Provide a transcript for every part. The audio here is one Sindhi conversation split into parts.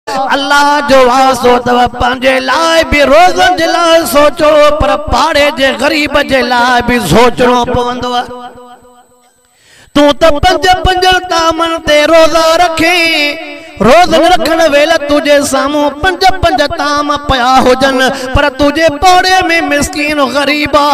اللہ جو واسو تو پانجے لائے بھی روزن جلائے سوچو پر پاڑے جے غریب جے لائے بھی سوچنو پوندو تو پنج پنج تامن تے روزہ رکھیں روزن رکھن ویلہ تجھے سامو پنج پنج تام پیا ہو جن پر تجھے پوڑے میں مسکین غریبا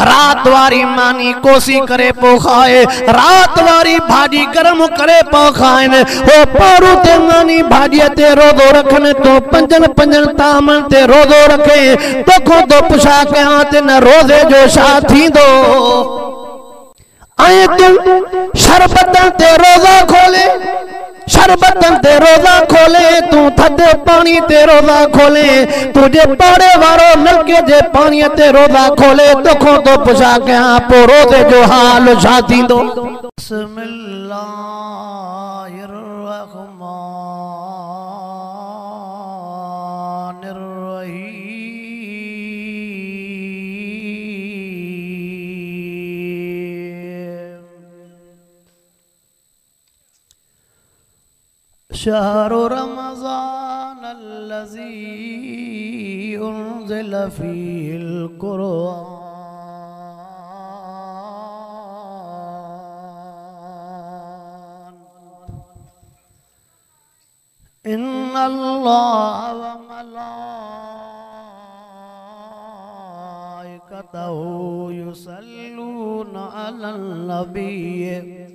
رات واری مانی کوسی کرے پو کھائے رات واری بھاجی گرم کرے پو کھائن وہ پورو تے مانی بھاجی تے روزو رکھن تو پنجن پنجن تامن تے روزو رکھیں تو کھو تو پشا کے آتے نہ روزے جو شاتھی دو آئے تو شربتن تے روزہ کھولے شربتن تے روزہ کھولے تو تھدے پانی تے روزہ کھولے تجھے پاڑے وارو نلکے جے پانی تے روزہ کھولے تو کھو تو پشا کے ہاں پو روزے جو حال شاتی دو بسم اللہ الرحمن الرحیم شهر رمضان الذي أنزل فيه القرآن إن الله وملائكته يصلون على النبي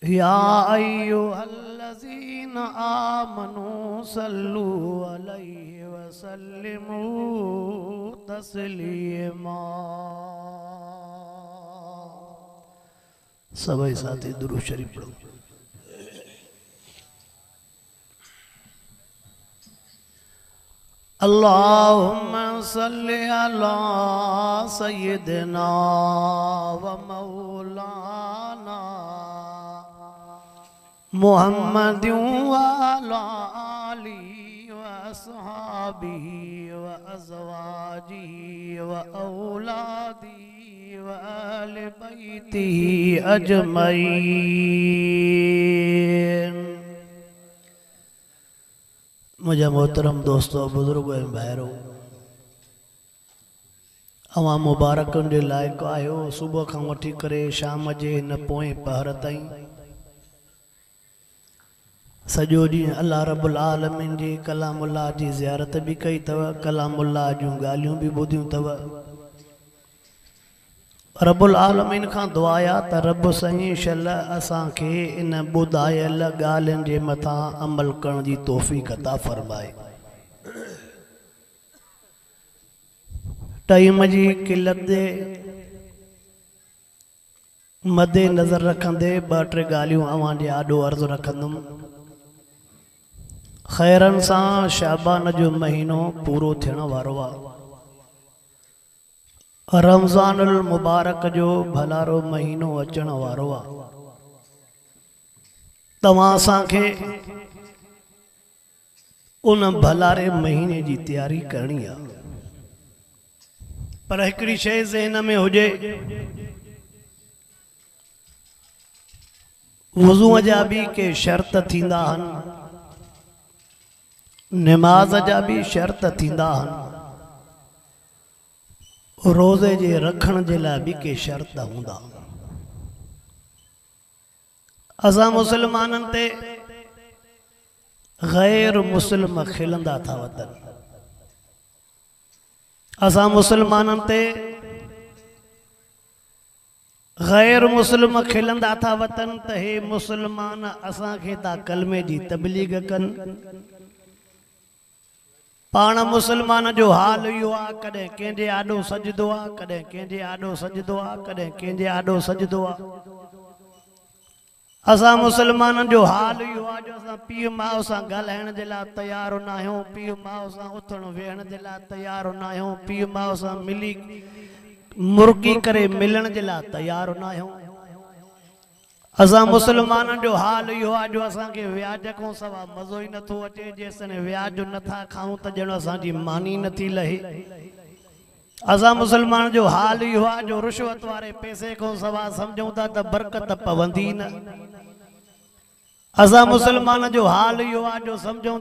يا أيها الذين آمنوا صلوا عليه وسلموا تسليما سبھی ساتھی درود شریف پڑھو اللهم صل على سيدنا ومولانا محمد وعلى آله وأصحابه وأزواجه وأولاده وآل بيته أجمعين مجھے محترم دوستو بزرگو ہیں بھائرو اوام مبارکن دے لائق آئیو صبح کھاں وٹھی کرے شام جے نہ پوئیں پہرتائیں سجو جی اللہ رب العالمین جی کلام اللہ جی زیارت بھی کئی تو کلام اللہ جوں گالیوں بھی بودیوں تو رب العالمین کھاں دعایا تا رب سنگی شلہ اساں کے ان بودائے اللہ گالن جے متھا عمل کرن جی توفیق عطا فرمائے ٹائم جی قلت دے مدے نظر رکھن دے باٹر گالیوں آوان جے آڈو عرض رکھن دم خیرن سان شعبان جو مہینو پورو تھینا واروا رمضان المبارک جو بھلارو مہینو اچن واروا تمہاں سان کے ان بھلارے مہینے جی تیاری کرنی ہے پر ہکڑی شے ذہن میں ہو جے وضوء جا بھی کے شرط تھیندا ہن نماز جا بھی شرط تھیندا ہن روزے جے رکھن جے لا بھی کے شرط ہوندا اساں مسلمانن تے غیر مسلم کھلندا تھا وطن اساں مسلمانن تے غیر مسلم کھلندا تھا وطن تے مسلمان اساں کے تا کلمے جی تبلیغ کن پانا مسلمان جو حال یوا کدے کینجے آڈو سجدو آ کدے کینجے آڈو سجدو آ کدے کینجے آڈو سجدو آ اساں مسلمان جو حال یوا جو اساں پیو ماؤ ساں گلہن دلا تیار نہ ہوں پیو ماؤ ساں اٹھن ویہن دلا تیار نہ ہوں پیو ماؤ ساں ملی مرکی کرے ملن دلا تیار نہ ہوں اساں مسلمان جو حال یوا جو اساں کے ویاج کو سوا مزو ہی نہ تھو اچے جیسے ویاج نہ تھا کھاؤں تا جنو اساں جی مانی نہ تھی لہی اساں مسلمان جو حال یوا جو رشوت وارے پیسے کو سوا سمجھوں تا برکت پوندی نہ اسا مسلمان جو حال یہ آ جو سمجھوں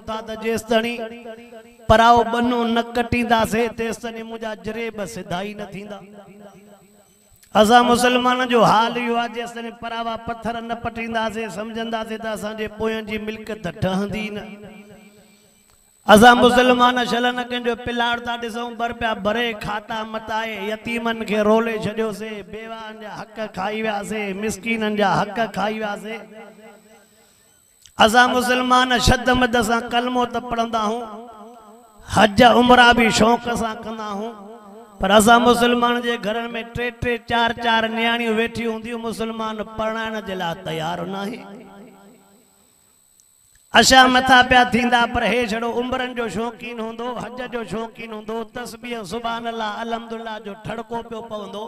تا تے جیس تणी پراؤ بنو نہ کٹیندا سے تیس تणी مجھا جریب سدھائی نہ تھیندا اسا مسلمان جو حال یہ آ جیس تणी پراوا پتھر نہ پٹیندا سے سمجھندا سے تا اساں جے پویاں جی ملکت ٹھہندی نہ اسا مسلمان شلن کن جو پلاڑ تا ڈسوں بر پیا بھرے کھاتا متائے یتیمن کے رولے چھڈیو سے بیوان جا حق کھائی ویا سے مسکینن جا حق کھائی ویا سے اسا مسلمان شد مد سا کلمو ت پڑھندا ہوں حج عمرہ بھی شوق سا کندا ہوں پر اسا مسلمان جے گھرن میں 3-4 نیاڑیوں ویٹھی ہوندیوں مسلمان پڑھائن جے لا تیار ناہی اشا متھا پیا تھیندا پر ہے چھڑو عمرن جو شوقین ہوندو حج جو شوقین ہوندو تسبیح سبحان اللہ الحمدللہ جو ٹھڑکو پیو پوندو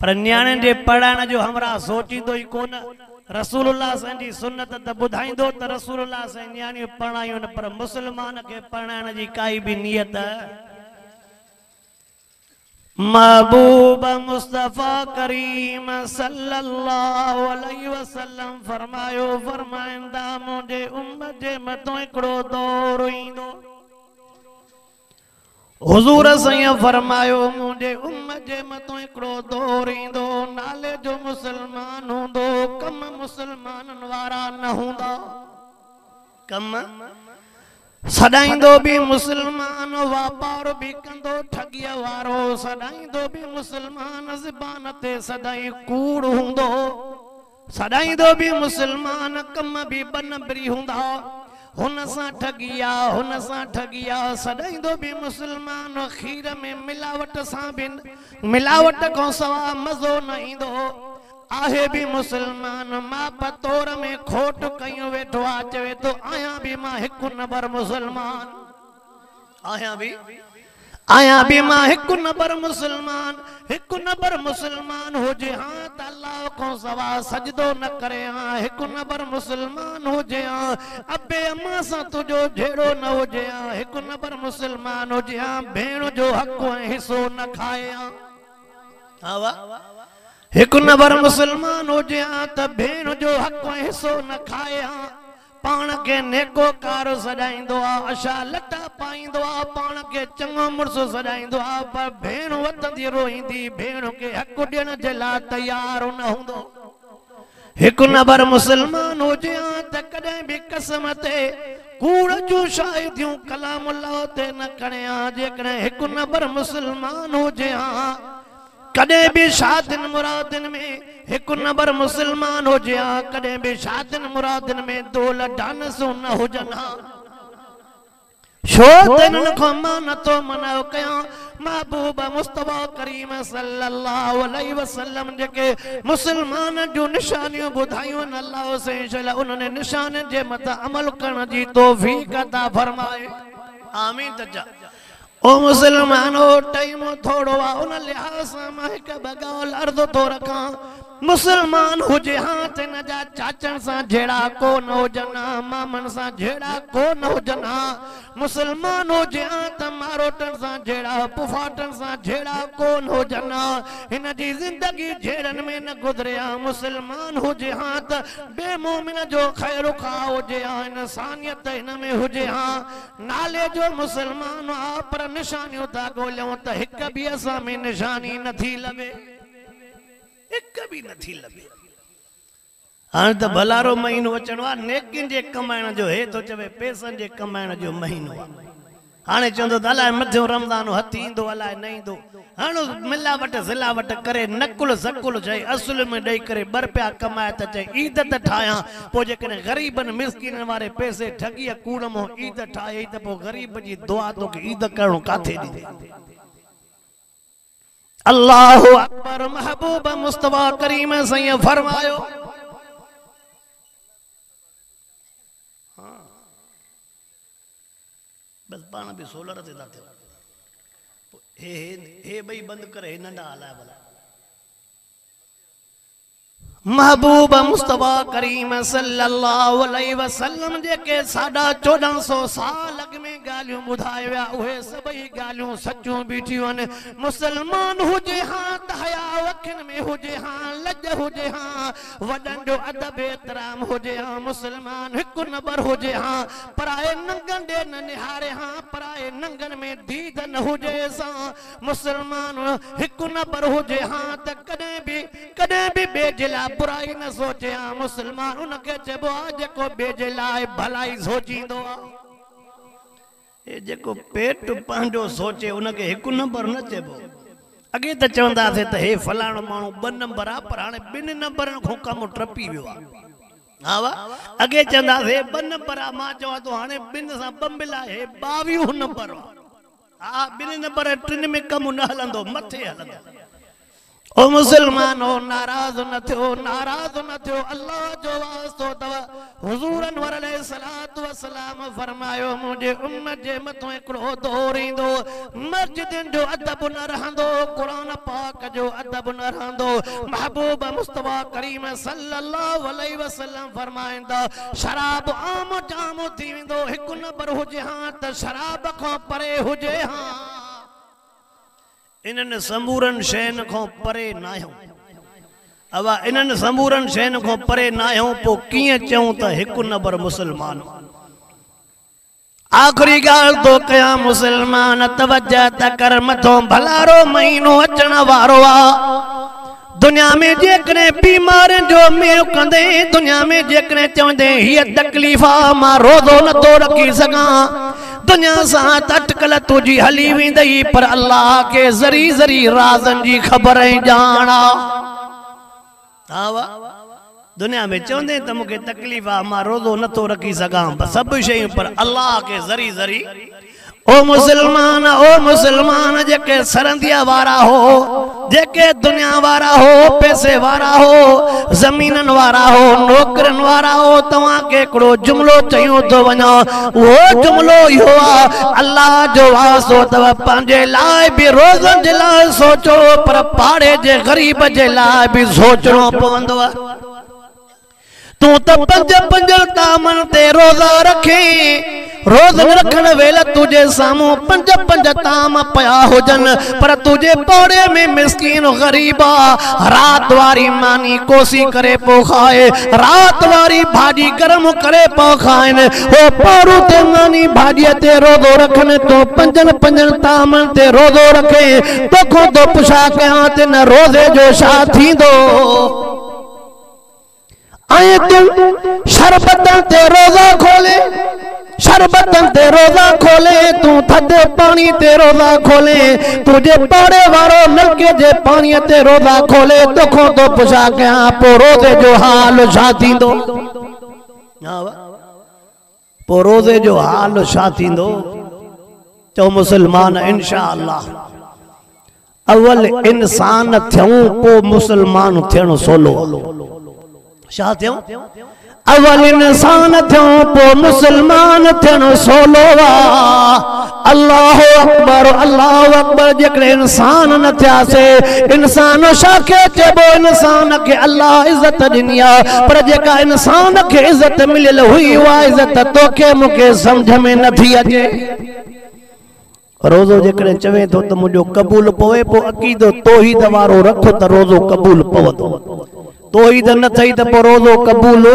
پر نیاڻن جے پڑھائن جو ہمراہ سوچیندو ہی کون رسول اللہ سن جی سنت تے ٻڌائیندو تے رسول اللہ سن نیاڻیوں پڑھائیوں پر مسلمان کے پڑھائن جی کائی بھی نیت محبوب مصطفیٰ کریم صلی اللہ علیہ وسلم فرمائندہ مجھے امت جے متوں اکڑو دور ہوئیندو حضور سیاں فرمایو مجھے امت جے متوں اکڑو دور ہوئیندو نالے جو مسلمان ہوندو کم مسلمانن وارا نہ ہوندا کم سڑائیندو بھی مسلمان واپار بھی کندو ٹھگیا وارو سڑائیندو بھی مسلمان زبانتے سڑائی کوڑ ہوندو سڑائیندو بھی مسلمان کم بھی بنبری ہوندا ہن سا ٹھگیا سڑائیندو بھی مسلمان خیر میں ملاوٹ سا بن ملاوٹ کو سوا مزو نہ ایندو آہے بھی مسلمان ماں پتور میں کھوٹ کئیوں ویٹھو آچوے تو آیا بھی ماں ہکو نبر مسلمان آیا بھی ماں ہکو نبر مسلمان ہو جے ہاں تا اللہ کو سوا سجدو نہ کرے ہاں ہکو نبر مسلمان ہو جے ہاں ابے اماں سا تجھو جھیڑو نہ ہو جے ہاں ہکو نبر مسلمان ہو جے ہاں بھینو جو حق حصو نہ کھائے ہاں ایک نبر مسلمان ہو جہاں تا بھین جو حق و حصو نہ کھائے ہاں پان کے نیکو کارو سجائیں دعا اشا لٹا پائیں دعا پان کے چنگو مرسو سجائیں دعا پر بھین وطن دی روئیں دی بھینوں کے حق دین جلا تیار نہ ہوں دو ایک نبر مسلمان ہو جہاں تا کدیں بھی قسمتے کوڑ جو شاہدیوں کلام اللہ تے نہ کرے ہاں جے کریں ایک نبر مسلمان ہو جہاں کدے بھی شادن مرادن میں ایک نبر مسلمان ہو جہاں کدے بھی شادن مرادن میں دول ڈانسوں نہ ہو جنا شوتن کو مانتو مناو کیاں محبوب مصطفیٰ کریم صلی اللہ علیہ وسلم جکے مسلمان جو نشانیوں بدھائیوں اللہ سے انشاءاللہ انہوں نے نشان جے متا عمل کرنا جی توفیق عطا فرمائے آمین تجا او مسلمانو ٹائمو تھوڑو ان لحاظ مہک بگاول ارض تو رکھاں مسلمان ہو جہاں تے نجا چاچن سا جھیڑا کو نو جنا مامن سا جھیڑا کو نو جنا مسلمان ہو جہاں تے ماروٹن سا جھیڑا پفاٹن سا جھیڑا کو نو جنا ان جی زندگی جھیڑن میں نہ گزریا مسلمان ہو جہاں تے بے مومن جو خیر خواہ ہو جہاں انسانیت ان میں ہو جہاں نالے جو مسلمان آپ پر نشانیوں تا گولیوں تے ہک بھی ایسا میں نشانی نہ تھی لبے ایک بھی نہ تھی لبے آن تا بھلارو مہینو اچنوا نیکن جے کمائن جو ہے تو چوے پیسن جے کمائن جو مہینو آنے چندو تا اللہ مدھیوں رمضانو ہتھی اندو اللہ نہیں دو آنو ملاوٹ زلاوٹ کرے نکل زکل جائے اصل میں ڈائی کرے بر پیا کمائے تا چاہے عیدت ٹھایا پو جے کنے غریبن مسکینن وارے پیسے ٹھگیا کوڑم ہو عید ٹھائے تا پو غریب جی دعا تو کہ عید کرنو کاتھے دی دے اللہ اکبر محبوب مصطفیٰ کریم سے فرمایو بس پانا بھی سولر تے داتے اے بھئی بند کرے ننڈا آلائے بلا محبوب مصطفیٰ کریم صلی اللہ علیہ وسلم جے کے 1450 سال اگ میں गालियों बुधाए विया उहे सभई गालियों सच्चूं बीठियूं आहिनि मुसलमान हुजे हां त हया अखियुनि में हुजे हां लज हुजे हां वॾनि जो अदब एतराम हुजे हां मुसलमान हिकु नंबर हुजे हां पराए नंगनि ॾे न निहारे हां पराए नंगनि में दीद न हुजे सां मुसलमान हिकु नंबर हुजे हां त कॾहिं बि ॿिए जे लाइ बुराई न सोचे हां मुसलमान उनखे चइबो आहे जेको ॿिए जे लाइ भलाई सोचींदो आहे जेको पेट पंहिंजो सोचे उनखे हिकु नंबर न चइबो अॻे त चवंदासीं त हे फलाणो माण्हू 2 नंबर आहे पर हाणे 2 नंबरनि खां कमु टपी वियो आहे हा वा अॻे चवंदासीं 2 नंबर आहे मां चवां थो हाणे 2 सां 2 मिलाए 22 नंबर आहे हा 2 नंबर 3 में कमु न हलंदो मथे हलंदो ओ मुसलमान हो नाराज न थियो अल्लाह जो वास्तो तव हुजूर अनवर अलैहिस्सलातु वस्सलाम फरमायो मुझे उम्मत जे मथो हिकिड़ो दौर ईंदो मस्जिदनि जो अदब न रहंदो कुरान पाक जो अदब न रहंदो महबूब मुस्तफा करीम सल्लल्लाहु अलैहि वसल्लम फरमाईंदा शराब आम जाम थी वेंदो हिकु नंबर हुजे हां त शराब खां परे हुजे हां इन्हनि समूरनि शयुनि खां परे न आहियूं अवा इन्हनि समूरनि शयुनि खां परे न आहियूं पोइ कीअं चऊं त हिकु नंबर मुसलमान आखिरी ॻाल्हि तो कयां मुसलमान तवज्जो त कर मथो भलारो महीनो अचण वारो आहे दुनिया में जेकॾहिं बीमारियुनि जो मेव कंदे दुनिया में जेकॾहिं चवंदे हीअ तकलीफ़ आहे मां रोज़ो नथो रखी सघां दुनिया सां अटकल तुंहिंजी हली वेंदई पर अल्लाह के ज़री ज़री राज़नि जी ख़बर ऐं ॼाण आहे दुनिया में चवंदे त मूंखे तकलीफ़ आहे मां रोज़ो नथो रखी सघां सभु शयूं पर अल्लाह के ज़री ज़री ओ मुसलमान जेके सरंदिया वारा हो जेके दुनिया वारा हो पैसे वारा हो ज़मीननि वारा हो नौकरनि वारा हो तव्हां के हिकिड़ो जुमिलो चयूं थो वञा उहो जुमिलो इहो आहे अल्लाह जो वास्तो अथव पंहिंजे लाइ बि रोज़नि जे लाइ सोचो पर पाड़े जे ग़रीब जे लाइ बि सोचणो पवंदो आहे तूं त 5 तामनि ते रोज़ा रखे रोज़न रखण वेल तुझे सामूं 5 ताम पया हुजनि पर तुझे पाड़े में मिस्कीन ग़रीबा रात वारी मानी कोसी करे पो खाए रात वारी भाॼी गरम करे पो खाइनि हो पारू ते मानी भाॼीअ ते रोज़ो रखनि तो 5 तामनि ते रोज़ो रखे तोखो तो पुछा कयां त न रोज़े जो छा थींदो आए तू शरबतन ते रोज़ा खोले शरबतन ते रोज़ा खोले तू थधे पानी ते रोज़ा खोले तुझे पाड़े वारो नलके जे पानी ते रोज़ा खोले तोखो तो पुछा कयां पो रोज़े जो हाल छा थींदो पो रोज़े जो हाल छा थींदो चओ मुसलमान इंशाअल्लाह अवल इंसान थियूं पो मुसलमान थियणो सोलो छा थियूं अवल इंसान थियूं पो मुसलमान थियणो सोलो अल्लाह अकबर जेकॾहिं इंसान न थियासीं इंसान छाखे चइबो इंसान खे अल्लाह इज़त ॾिनी आहे पर जेका इंसान खे इज़त मिलियल हुई उहा इज़त तोखे मूंखे सम्झ में नथी अचे रोज़ो जेकॾहिं चवे थो त मुंहिंजो क़बूल पवे पोइ अक़ीदो तौहीद वारो रखो त रोज़ो क़बूल पवंदो तौहीद न थई त पोइ रोज़ो क़बूल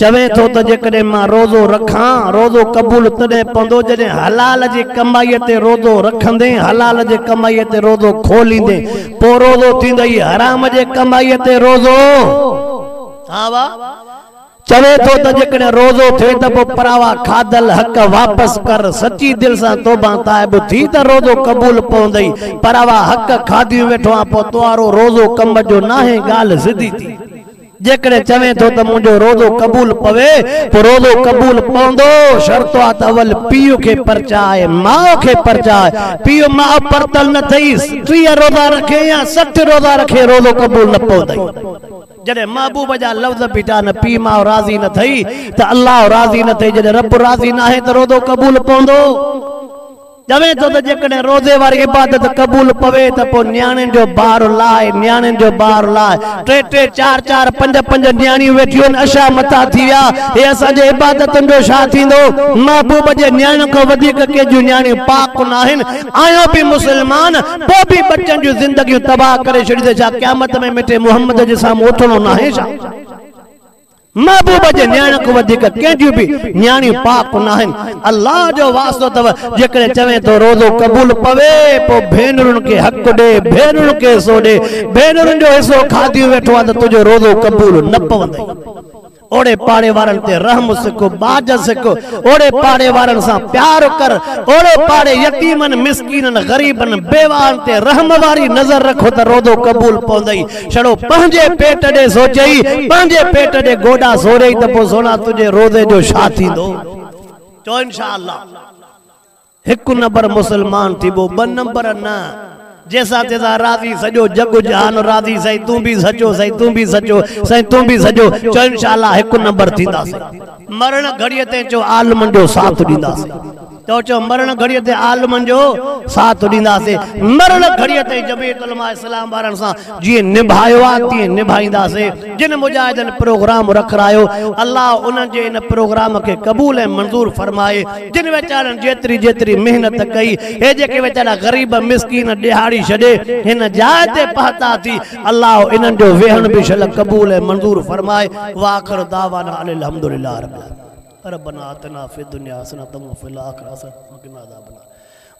चवे थो त जेकॾहिं मां रोज़ो रखां रोज़ो क़बूल तॾहिं पवंदो जॾहिं हलाल जी कमाईअ ते रोज़ो रखंदे हलाल जे कमाईअ ते रोज़ो खोलींदे पोइ रोज़ो थींदई हराम जे कमाईअ ते रोज़ो हा वाह चवे थो त जेकॾहिं रोज़ो थिए त पोइ परावा खाधल हक़ वापसि कर सची दिलि सां तौबा ताइब थी त रोज़ो क़बूल पवंदई परावा हक़ खाधियूं वेठो आहे पोइ तुआरो रोज़ो कम जो नाहे ॻाल्हि सिधी थी जेकॾहिं चवे थो त मुंहिंजो रोज़ो क़बूल पवे पोइ रोज़ो क़बूल पवंदो शर्त आहे त अवल पीउ खे परचाए माउ खे परचाए पीउ माउ परतल न अथई 30 रोज़ा रखे या 60 रोज़ा रखे रोज़ो क़बूल न पवंदई जॾहिं महबूब जा लफ़्ज़ बीठा न पीउ माउ राज़ी न थई त अल्लाह राज़ी न थई जॾहिं रब राज़ी न आहे त रोज़ो क़बूल पवंदो चवे तो जेकॾहिं रोज़े वारी इबादत क़बूल पवे त पोइ न्याणियुनि जो ॿारु लाए, न्याणियुनि जो ॿारु लाए, 3-3, 4-4, 5-5 न्याणियूं वेठियूं आहिनि, अशा मथा थी विया। हे असांजे इबादतुनि जो छा थींदो? महबूब जे न्याणियुनि खां वधीक कंहिंजूं न्याणियूं पाक न आहिनि। आहियो बि मुस्लमान, पोइ बि बच्चनि जूं ज़िंदगियूं तबाह करे छॾी। छा क़यामत में मिठे मुहम्मद जे साम्हूं उथणो न आहे छा? महबूब जे न्याणियुनि खां वधीक कंहिंजूं बि न्याणियूं पाक न आहिनि। अल्लाह जो वास्तो अथव। जेकॾहिं चवे तो रोज़ो क़बूल पवे पोइ भेनरुनि खे हक़ ॾे, भेनरुनि खे हिसो ॾे। भेनरुनि जो हिसो खाधी वेठो आहे त तुंहिंजो रोज़ो क़बूल न पवंदई। ओड़े पाड़े वारनि ते रहम सिखो, बाज सिखो, ओड़े पाड़े वारनि सां प्यार कर, ओड़े पाड़े यतीमनि, मिस्कीननि, ग़रीबनि, बेवाहनि ते रहम वारी नज़र रखो त रोज़ो क़बूल पवंदई। छड़ो पंहिंजे पेट ॾे सोचई, पंहिंजे पेट ॾे गोॾा सोरई त पोइ सोना तुंहिंजे रोज़े जो छा थींदो? चओ इंशाअल्लाह। हिकु नंबर मुस्लमान थीबो, 2 नंबर न। जैसा तेसा राज़ी सॼो जग जहान राज़ी। सही तूं भी सचो, सही तूं भी सचो, सही तूं भी सचो। चो इंशाअल्लाह हिकु नंबर थींदासीं। मरण घड़ीअ ते चो आलमनि जो साथ ॾींदासीं। चो मरण घड़ीअ ते आलमनि जो साथ ॾींदासीं। मरण घड़ीअ ते जमीयत उलमा इस्लाम वारनि सां जीअं निभायो आहे तीअं निभाईंदासीं। जिन मुजाहिदनि प्रोग्राम रखायो, अल्लाह उन्हनि जे इन प्रोग्राम खे क़बूल ऐं मंज़ूर फरमाए। जिन वीचारनि जेतिरी जेतिरी मेहनत कई, हे जेके वीचारा ग़रीब मिस्कीन ॾिहाड़ी छॾे हिन जाइ ते पहुता थी, अल्लाह इन्हनि जो वेहण बि शल क़बूल ऐं मंज़ूर फरमाए। वाखिर दावाना अनिल हम्दुलिल्लाह रब्बिल आलमीन। रब्बना आतिना फिद दुनिया हसनतम व फिल आखिरति हसनतम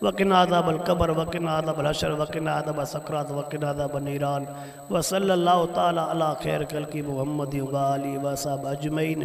वक़िना अज़ाबल क़ब्र वक़िना अज़ाबल हशर वक़िना अज़ाब सकरात वक़िना अज़ाबन नीरान व सल्लल्लाहु तआला अला खैर खल्क़ि मुहम्मद व आलिहि व असहाबि अजमईन।